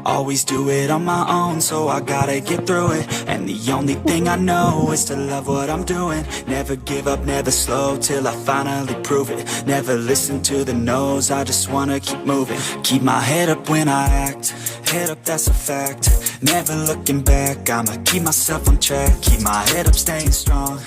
Always do it on my own, so I gotta get through it. And the only thing I know is to love what I'm doing. Never give up, never slow, till I finally prove it. Never listen to the no's, I just wanna keep moving. Keep my head up when I act, head up, that's a fact. Never looking back, I'ma keep myself on track. Keep my head up, staying strong,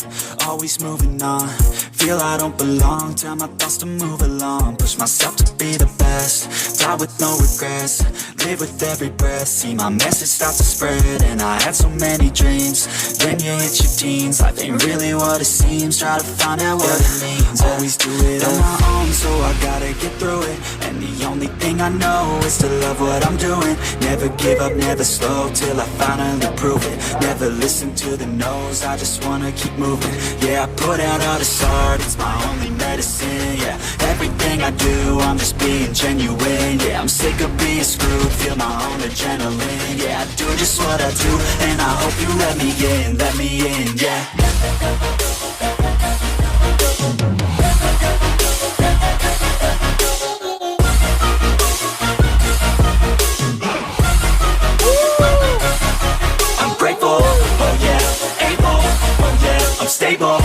always moving on. Feel I don't belong, tell my thoughts to move along. Push myself to be the best, die with no regrets. Live with every breath, see my message start to spread. And I had so many dreams, then you hit your teens. Life ain't really what it seems, try to find out what it means. Always do it on my own, so I gotta get through it. And the only thing I know is to love what I'm doing. Never give up, never slow, till I finally prove it. Never listen to the no's, I just wanna keep moving. Yeah, I put out all this art, it's my only medicine. Yeah, everything I do, I'm just being genuine. Yeah, I'm sick of being screwed, feel my own adrenaline. Yeah, I do just what I do, and I hope you let me in, yeah. I'm grateful, oh yeah, able, oh yeah, I'm stable,